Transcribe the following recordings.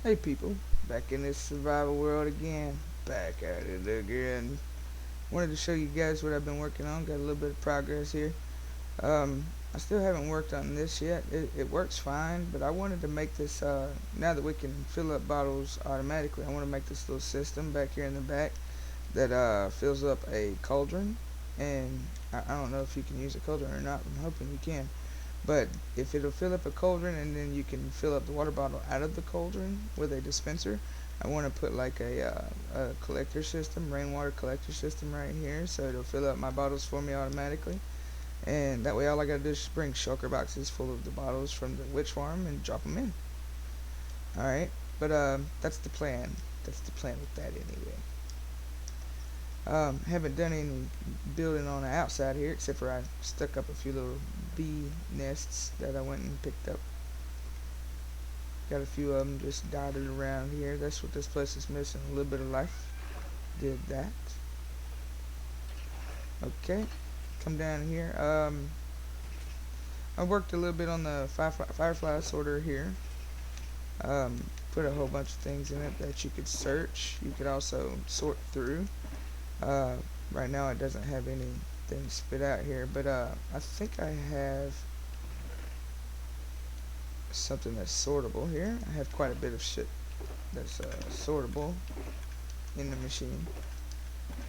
Hey people, back in this survival world again. Back at it again. Wanted to show you guys what I've been working on. Got a little bit of progress here. I still haven't worked on this yet. It works fine, but I wanted to make this, now that we can fill up bottles automatically, I want to make this little system back here in the back that fills up a cauldron. And I don't know if you can use a cauldron or not. I'm hoping you can. But if it'll fill up a cauldron and then you can fill up the water bottle out of the cauldron with a dispenser, I want to put like a collector system, rainwater collector system right here, so it'll fill up my bottles for me automatically. And that way all I gotta do is just bring shulker boxes full of the bottles from the witch farm and drop them in. Alright, but that's the plan. That's the plan with that anyway. Haven't done any building on the outside here, except for I stuck up a few little bee nests that I went and picked up. Got a few of them just dotted around here. That's what this place is missing, a little bit of life. Did that. Okay, come down here. I worked a little bit on the Firefly Sorter here. Put a whole bunch of things in it that you could search. You could also sort through. Right now it doesn't have anything spit out here, but I think I have something that's sortable here. I have quite a bit of shit that's sortable in the machine,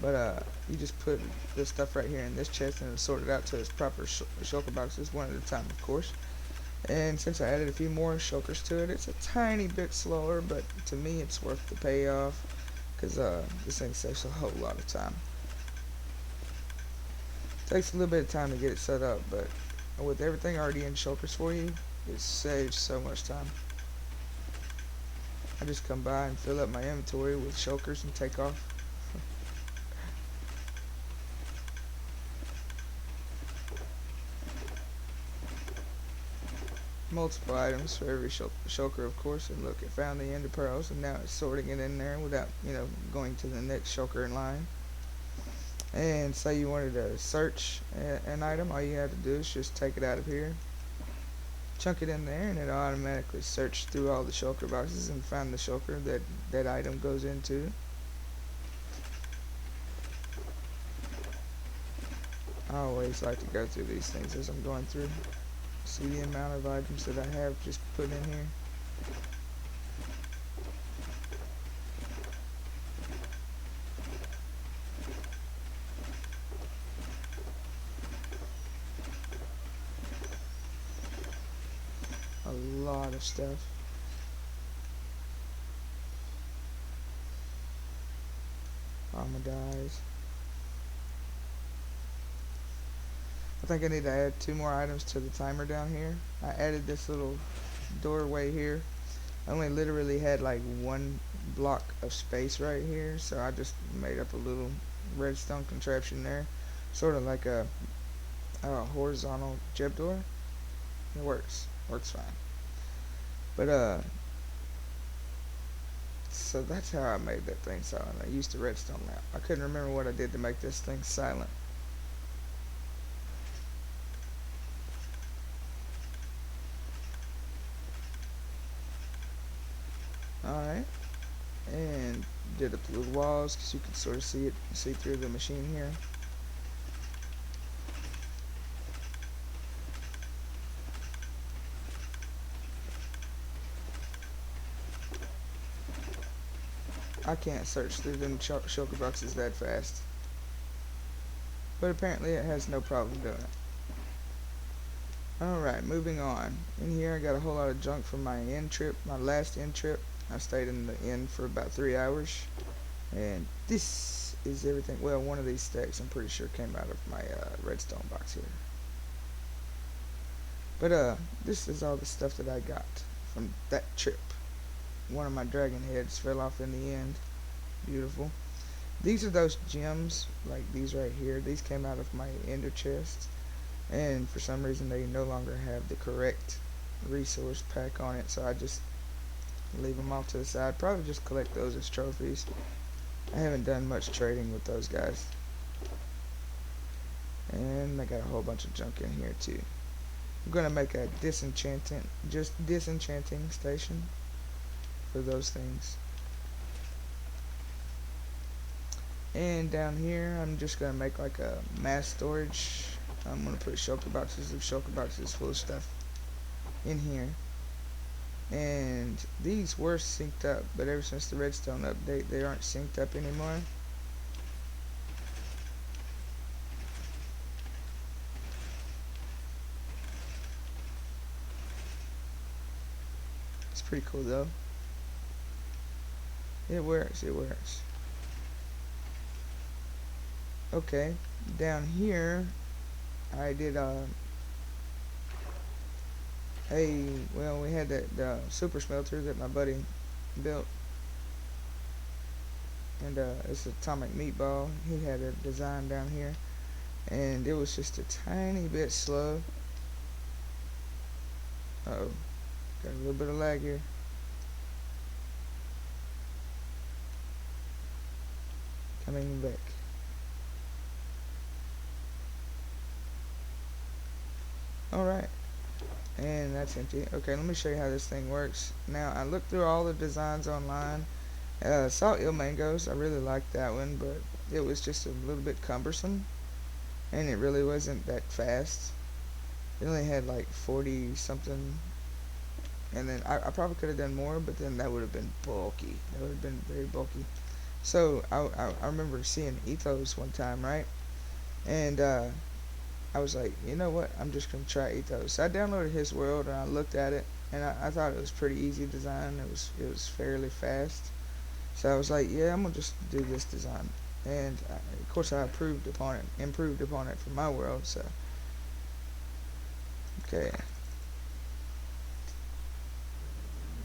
but you just put this stuff right here in this chest and sort it out to its proper shulker boxes, one at a time, of course. And since I added a few more shulkers to it, it's a tiny bit slower, but to me it's worth the payoff, because this thing saves a whole lot of time. Takes a little bit of time to get it set up, but with everything already in shulkers for you, it saves so much time. I just come by and fill up my inventory with shulkers and take off. Multiple items for every shulker, of course. And look, it found the ender pearls, and now it's sorting it in there without, going to the next shulker in line. And say you wanted to search an item, all you have to do is just take it out of here, chunk it in there, and it'll automatically search through all the shulker boxes and find the shulker that that item goes into. I always like to go through these things as I'm going through. See the amount of items that I have just put in here. A lot of stuff. Llama dies. I think I need to add 2 more items to the timer down here. I added this little doorway here. I only literally had like 1 block of space right here, so I just made up a little redstone contraption there, sort of like a horizontal jet door. It works fine. But so that's how I made that thing silent. I used the redstone map. I couldn't remember what I did to make this thing silent. Alright, and did up the little walls because you can sort of see through the machine here. I can't search through them shulker boxes that fast, but apparently it has no problem doing it. Alright, moving on. In here I got a whole lot of junk from my last end trip. I stayed in the inn for about 3 hours, and this is everything. Well, one of these stacks I'm pretty sure came out of my redstone box here. But this is all the stuff that I got from that trip. One of my dragon heads fell off in the end. Beautiful. These are those gems, like these right here. These came out of my ender chest, and for some reason they no longer have the correct resource pack on it, so I just leave them off to the side. Probably just collect those as trophies. I haven't done much trading with those guys. And I got a whole bunch of junk in here too. I'm gonna make a disenchanting station. for those things. And down here, I'm just gonna make like a mass storage. I'm gonna put shulker boxes full of stuff in here. And these were synced up, but ever since the Redstone update, they aren't synced up anymore. It's pretty cool though. It works, it works. Okay, down here, I did well, we had that super smelter that my buddy built, and it's atomic meatball. He had a design down here, and it was just a tiny bit slow. Uh-oh, got a little bit of lag here. Coming back. Alright, and that's empty. Okay, let me show you how this thing works. Now, I looked through all the designs online. Saw Il Mango's. I really liked that one, but it was just a little bit cumbersome, and it really wasn't that fast. It only had like 40 something, and then I probably could have done more, but then that would have been bulky. That would have been very bulky. So I remember seeing Ethos one time, right? And I was like, you know what? I'm just gonna try Ethos. So I downloaded his world and I looked at it, and I thought it was pretty easy design. It was fairly fast. So I was like, yeah, I'm gonna just do this design. And of course I improved upon it for my world. So okay.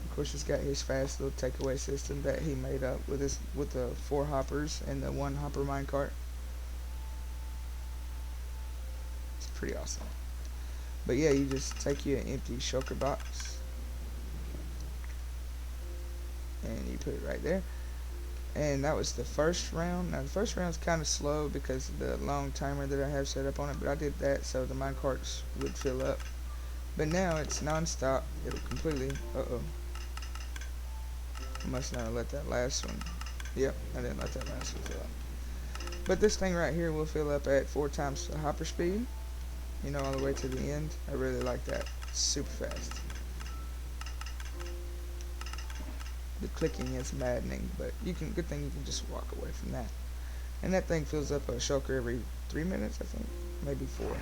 Of course, he's got his fast little takeaway system that he made up with the 4 hoppers and the 1 hopper minecart. It's pretty awesome. But yeah, you just take you an empty shulker box and you put it right there. And that was the first round. Now the first round's kind of slow because of the long timer that I have set up on it, but I did that so the minecarts would fill up. But now it's non-stop. It'll completely. I must not have let that last one. Yep, I didn't let that last one fill up. But this thing right here will fill up at 4 times the hopper speed. You know, all the way to the end. I really like that. It's super fast. The clicking is maddening, but good thing you can just walk away from that. And that thing fills up a shulker every 3 minutes, I think. Maybe 4.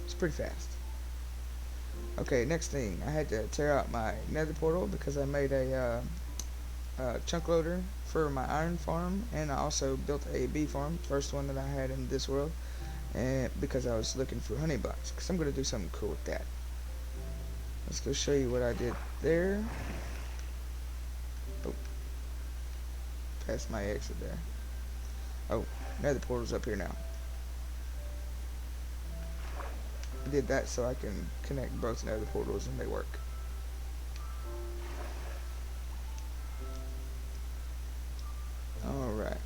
It's pretty fast. Okay, next thing. I had to tear out my nether portal because I made a chunk loader for my iron farm, and I also built a bee farm, first one that I had in this world, and because I was looking for honey blocks, because I'm going to do something cool with that. Let's go show you what I did there. Oh, past my exit there. Oh, nether portal's up here now. I did that so I can connect both nether portals and they work. Alright.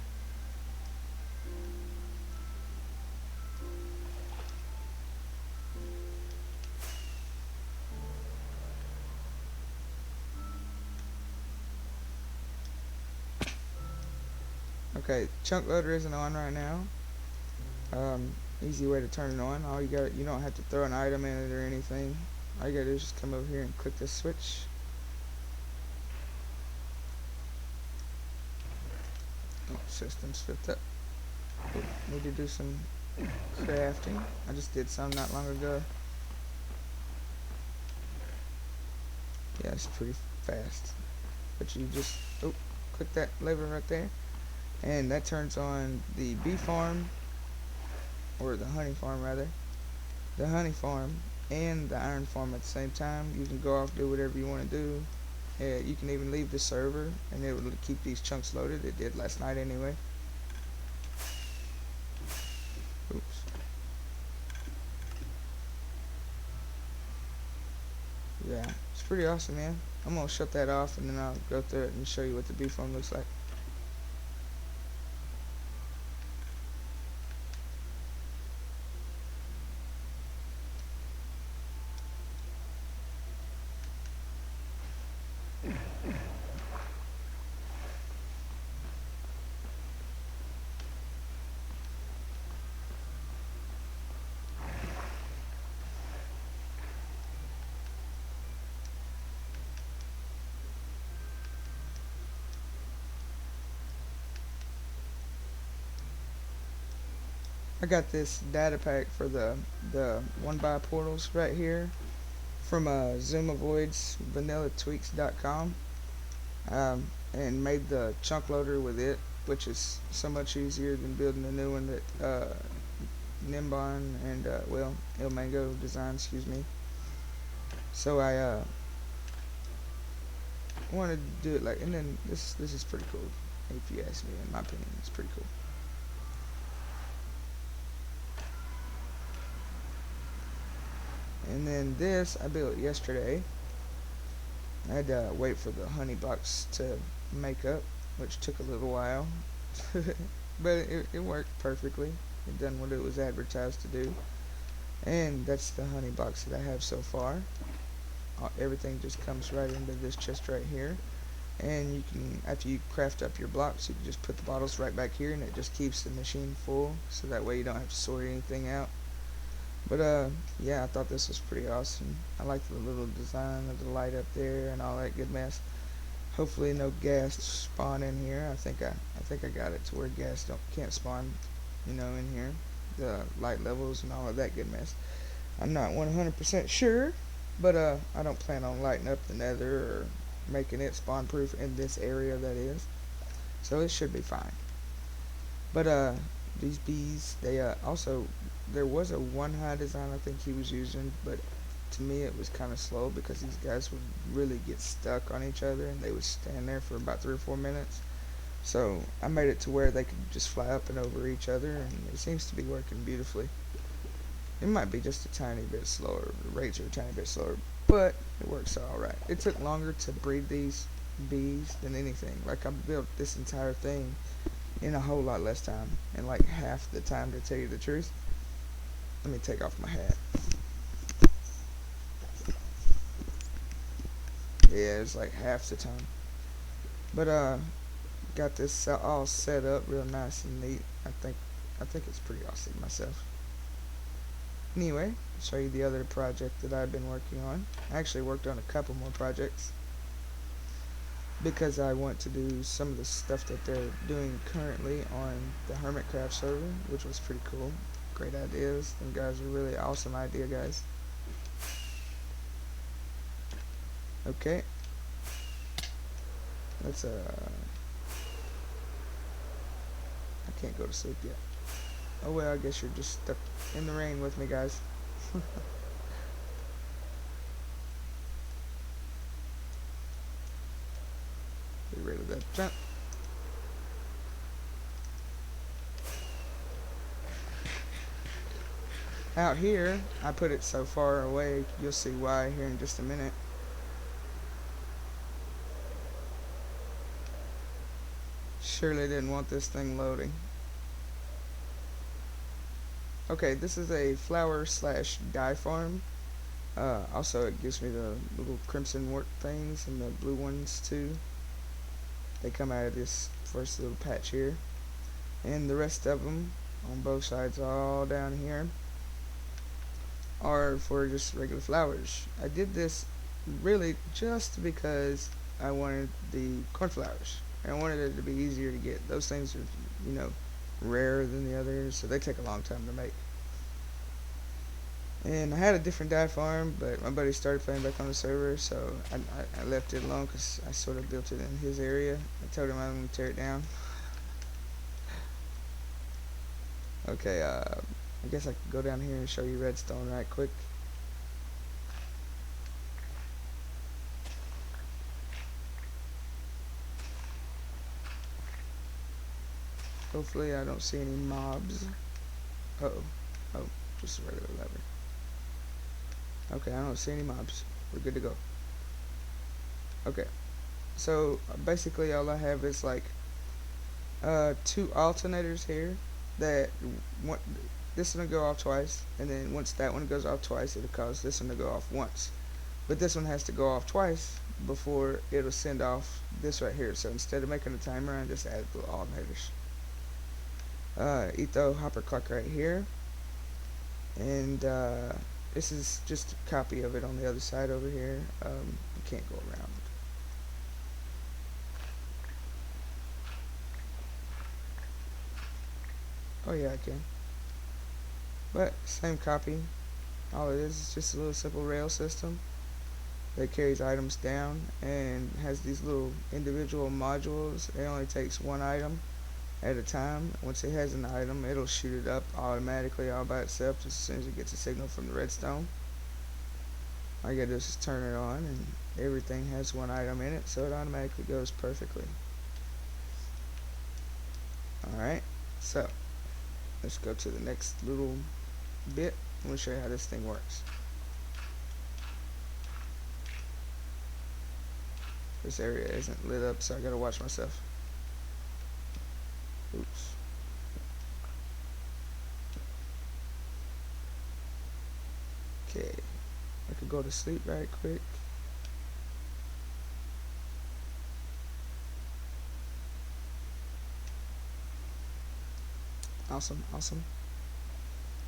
Okay, chunk loader isn't on right now. Easy way to turn it on. You don't have to throw an item in it or anything. All you gotta do is just come over here and click this switch. Oh, system's flipped up. Oh, need to do some crafting. I just did some not long ago. Yeah, it's pretty fast. But you just click that lever right there, and that turns on the bee farm, or the honey farm rather. The honey farm and the iron farm at the same time. You can go off, do whatever you want to do. You can even leave the server and it will keep these chunks loaded. It did last night anyway. Oops. Yeah, it's pretty awesome, man. I'm gonna shut that off and then I'll go through it and show you what the bee farm looks like. I got this data pack for the one by portals right here from Zoom Avoids vanillatweaks.com, and made the chunk loader with it, which is so much easier than building a new one that Nimbon and well, El Mango design, excuse me. So I wanted to do it like, and then this is pretty cool. If you ask me, in my opinion, it's pretty cool. And then this I built yesterday. I had to wait for the honey box to make up, which took a little while, but it worked perfectly. It done what it was advertised to do, and that's the honey box that I have so far. Everything just comes right into this chest right here, and you can, after you craft up your blocks, you can just put the bottles right back here, and it just keeps the machine full, so that way you don't have to sort anything out. But yeah, I thought this was pretty awesome. I like the little design of the light up there and all that good mess. Hopefully no gas spawn in here. I think I got it to where gas can't spawn, in here. The light levels and all of that good mess. I'm not 100% sure, but I don't plan on lighting up the nether or making it spawn proof in this area, that is. So it should be fine. But these bees, they also, there was a one high design I think he was using, but to me it was kind of slow because these guys would really get stuck on each other and they would stand there for about 3 or 4 minutes. So I made it to where they could just fly up and over each other, and it seems to be working beautifully. It might be just a tiny bit slower, the rates are a tiny bit slower, but it works alright. It took longer to breed these bees than anything. Like, I built this entire thing in a whole lot less time, and like half the time, to tell you the truth. Let me take off my hat. Yeah, it's like half the time. But got this all set up real nice and neat. I think it's pretty awesome myself. Anyway, I'll show you the other project that I've been working on. I actually worked on a couple more projects because I want to do some of the stuff that they're doing currently on the Hermitcraft server, which was pretty cool. Great ideas. Them guys are really awesome idea guys. Okay. Let's I can't go to sleep yet. Oh well, I guess you're just stuck in the rain with me, guys. Get rid of that junk. Out here, I put it so far away, you'll see why here in just a minute. Surely didn't want this thing loading. Okay, this is a flower slash dye farm. Also, it gives me the little crimson wart things and the blue ones too. They come out of this first little patch here. And the rest of them on both sides, all down here, are for just regular flowers. I did this really just because I wanted the cornflowers. And I wanted it to be easier to get. Those things are, rarer than the others, so they take a long time to make. And I had a different dye farm, but my buddy started playing back on the server, so I left it alone because I sort of built it in his area. I told him I'm going to tear it down. Okay, I guess I could go down here and show you redstone right quick. Hopefully I don't see any mobs. Uh-oh. Oh, just a regular lever. Okay, I don't see any mobs. We're good to go. Okay. So, basically all I have is like 2 alternators here that this one will go off twice, and then once that one goes off twice, it'll cause this one to go off once. But this one has to go off twice before it'll send off this right here. So instead of making a timer, I just added the alternators. Etho hopper clock right here, and this is just a copy of it on the other side over here. You can't go around. Oh yeah, I can. But same copy. All it is just a little simple rail system that carries items down and has these little individual modules. It only takes one item at a time. Once it has an item, it'll shoot it up automatically all by itself as soon as it gets a signal from the redstone. All you gotta do is just turn it on, and everything has one item in it, so it automatically goes perfectly. Alright, so let's go to the next little bit. I'm going to show you how this thing works. This area isn't lit up, so I gotta watch myself. Oops. Okay, I could go to sleep right quick. Awesome, awesome.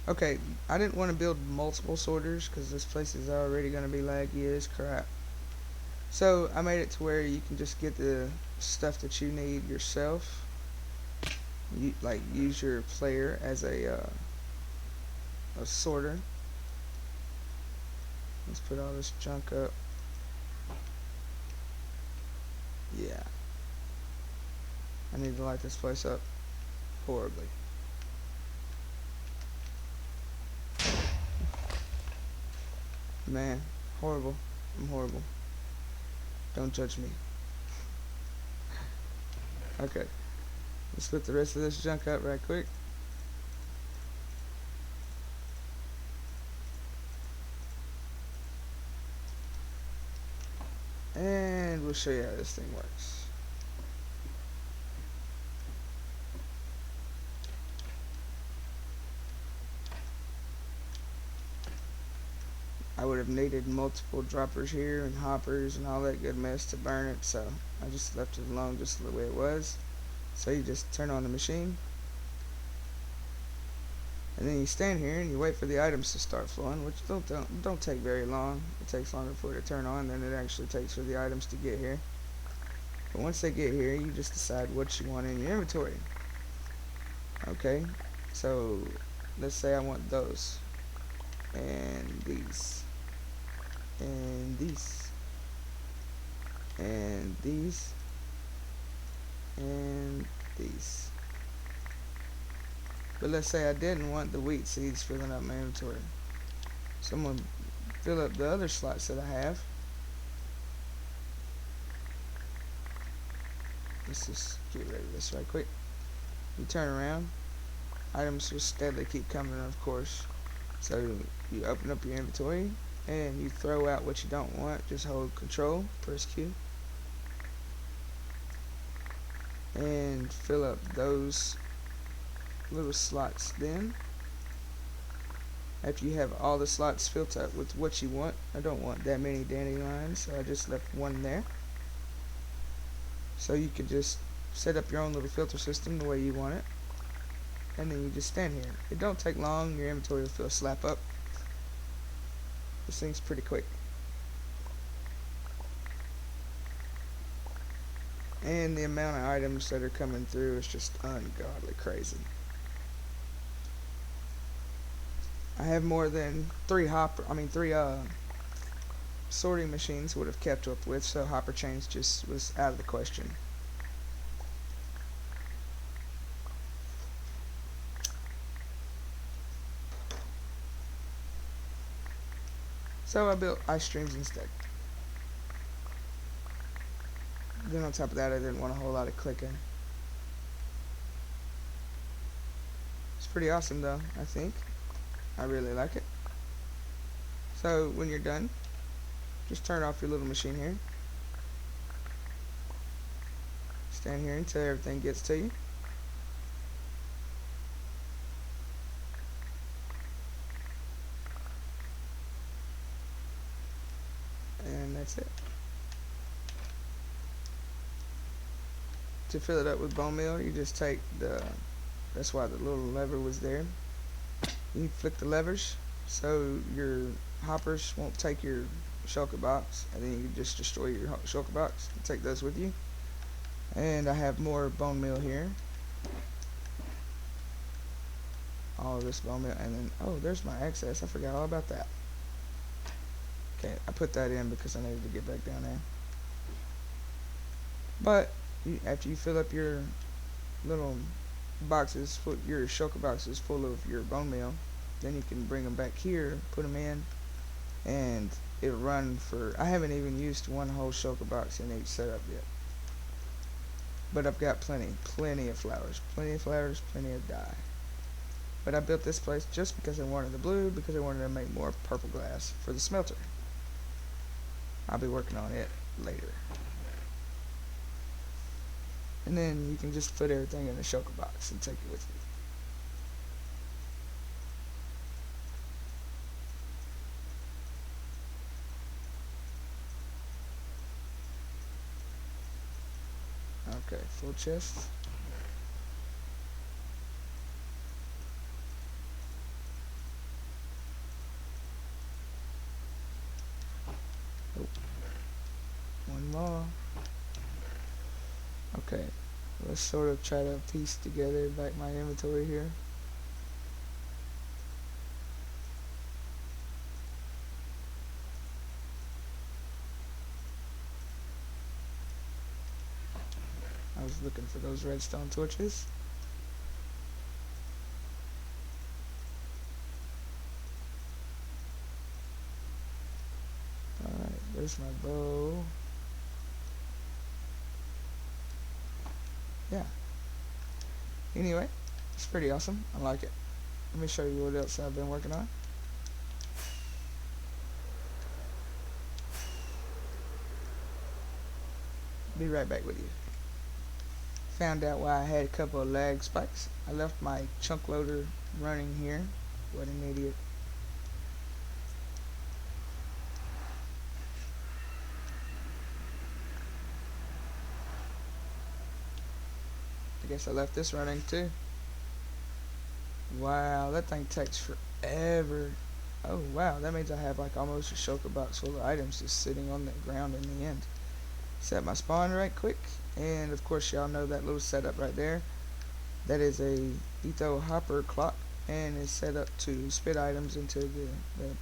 Okay, I didn't want to build multiple sorters because this place is already going to be laggy as crap. So I made it to where you can just get the stuff that you need yourself. You like use your player as a sorter. Let's put all this junk up. Yeah, I need to light this place up horribly. Man, horrible. I'm horrible. Don't judge me. Okay, let's put the rest of this junk up right quick. And we'll show you how this thing works. I would have needed multiple droppers here and hoppers and all that good mess to burn it, so I just left it alone just the way it was. So you just turn on the machine, and then you stand here and you wait for the items to start flowing, which don't take very long. It takes longer for it to turn on than it actually takes for the items to get here. But once they get here, you just decide what you want in your inventory. Okay, so let's say I want those, and these, and these, and these, and these. But let's say I didn't want the wheat seeds filling up my inventory. So I'm going to fill up the other slots that I have. Let's just get rid of this right quick. You turn around, items will steadily keep coming, of course. So you open up your inventory and you throw out what you don't want. Just hold control, press Q, and fill up those little slots. Then after you have all the slots filled up with what you want, I don't want that many dandelions, so I just left one there. So you can just set up your own little filter system the way you want it, and then you just stand here. It don't take long, your inventory will fill slap up. This thing's pretty quick. And the amount of items that are coming through is just ungodly crazy. I have more than three sorting machines would have kept up with, so hopper chains just was out of the question. So I built ice streams instead. Then on top of that, I didn't want a whole lot of clicking. It's pretty awesome though, I think. I really like it. So when you're done, just turn off your little machine here. Stand here until everything gets to you. And that's it. to fill it up with bone meal, you just take the, that's why the little lever was there. You flick the levers so your hoppers won't take your shulker box, and then you can just destroy your shulker box and take those with you. And I have more bone meal here. All of this bone meal, and then, oh, there's my excess. I forgot all about that. Okay, I put that in because I needed to get back down there. But after you fill up your little boxes, your shulker boxes full of your bone meal, then you can bring them back here, put them in, and it'll run for, I haven't even used one whole shulker box in each setup yet. But I've got plenty of flowers, plenty of dye. But I built this place just because I wanted the blue, because I wanted to make more purple glass for the smelter. I'll be working on it later. And then you can just put everything in the shulker box and take it with you. Okay, full chest. Oh. One more. Okay, let's sort of try to piece together back my inventory here. I was looking for those redstone torches. Alright, there's my bow. Yeah. Anyway, it's pretty awesome. I like it. Let me show you what else I've been working on. Be right back with you. Found out why I had a couple of lag spikes. I left my chunk loader running here. What an idiot. I guess I left this running too. Wow, that thing takes forever. Oh wow, that means I have like almost a shulker box full of items just sitting on the ground in the end. Set my spawn right quick, and of course y'all know that little setup right there. That is a deco hopper clock, and it's set up to spit items into the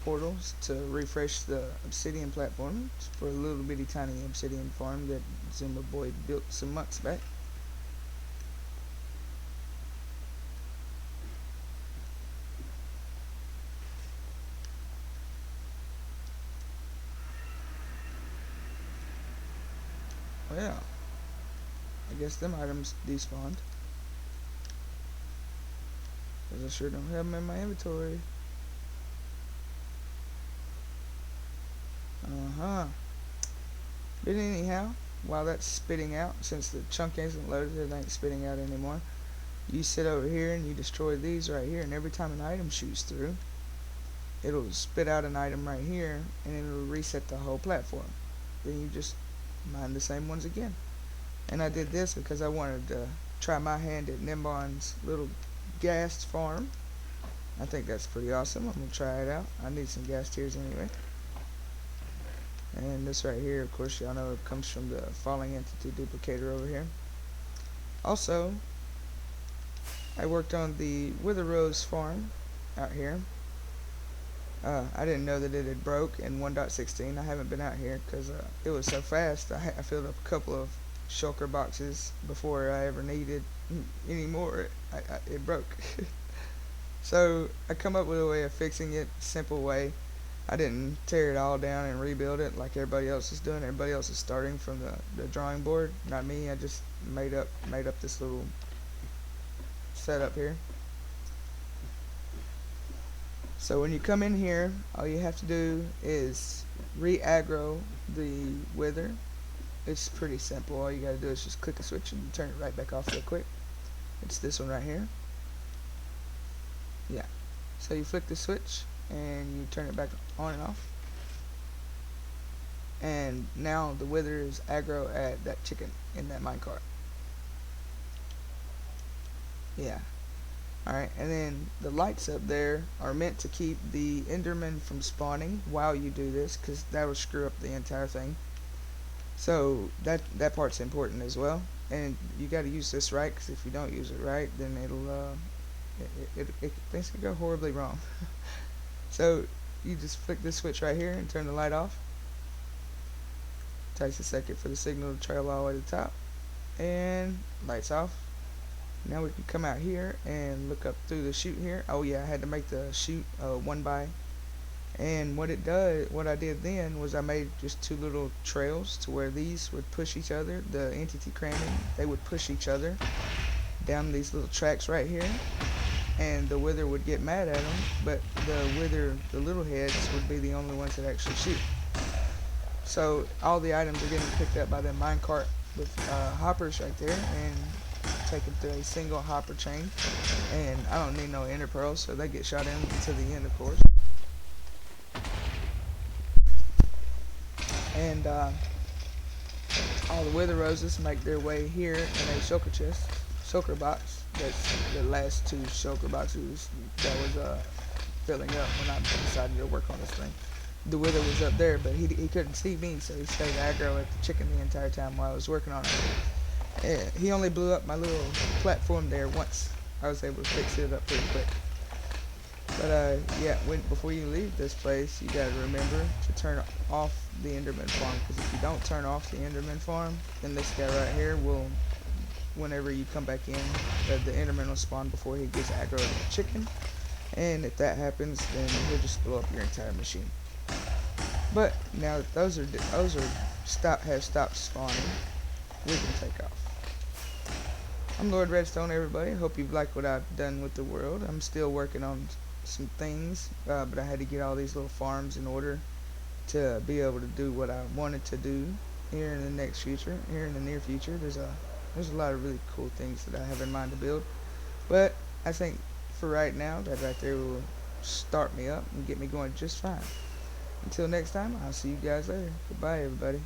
portals to refresh the obsidian platform for a little bitty tiny obsidian farm that Zuma Boy built some months back. Well, I guess them items despawned, because I sure don't have them in my inventory. But anyhow, while that's spitting out, since the chunk isn't loaded, it ain't spitting out anymore. You sit over here and you destroy these right here, and every time an item shoots through, it'll spit out an item right here, and it'll reset the whole platform. Then you just mine the same ones again. And I did this because I wanted to try my hand at Nimbon's little gas farm. I think that's pretty awesome. I'm going to try it out. I need some gas tiers anyway. And this right here, of course, y'all know it comes from the falling entity duplicator over here. Also, I worked on the Wither Rose farm out here. I didn't know that it had broke in 1.16. I haven't been out here because it was so fast. I filled up a couple of shulker boxes before I ever needed any more. It broke. So I come up with a way of fixing it, simple way. I didn't tear it all down and rebuild it like everybody else is doing. Everybody else is starting from the drawing board. Not me. I just made up this little setup here. So when you come in here, all you have to do is re-aggro the wither. It's pretty simple. All you gotta do is just click a switch and turn it right back off real quick. It's this one right here. Yeah. So you flick the switch and you turn it back on and off. And now the wither is aggro at that chicken in that minecart. Yeah. Alright, and then the lights up there are meant to keep the Enderman from spawning while you do this, because that will screw up the entire thing. So that part's important as well, and you got to use this right, because if you don't use it right, then things can go horribly wrong. So you just flick this switch right here and turn the light off. Takes a second for the signal to travel all the way to the top, and lights off. Now we can come out here and look up through the chute here. Oh yeah, I had to make the chute 1 by. And what I did then was I made just 2 little trails to where these would push each other. The entity cramming, they would push each other down these little tracks right here. And the wither would get mad at them, but the little heads would be the only ones that actually shoot. So all the items are getting picked up by the minecart with hoppers right there, and taken through a single hopper chain. And I don't need no ender pearls, so they get shot into the end, of course. And all the wither roses make their way here in a shulker box. That's the last 2 shulker boxes that was filling up when I decided to work on this thing. The wither was up there, but he couldn't see me, so he stayed aggro at the chicken the entire time while I was working on it. And he only blew up my little platform there once. I was able to fix it up pretty quick. But yeah, before you leave this place, you gotta remember to turn off the Enderman farm, because if you don't turn off the Enderman farm, then this guy right here will, whenever you come back in, the Enderman will spawn before he gets aggro at the chicken, and if that happens, then he'll just blow up your entire machine. But now that those have stopped spawning, we can take off. I'm Lord Redstone, everybody. Hope you've liked what I've done with the world. I'm still working on some things, but I had to get all these little farms in order to be able to do what I wanted to do here in the near future. There's a lot of really cool things that I have in mind to build, but I think for right now that right there will start me up and get me going just fine. Until next time, I'll see you guys later. Goodbye, everybody.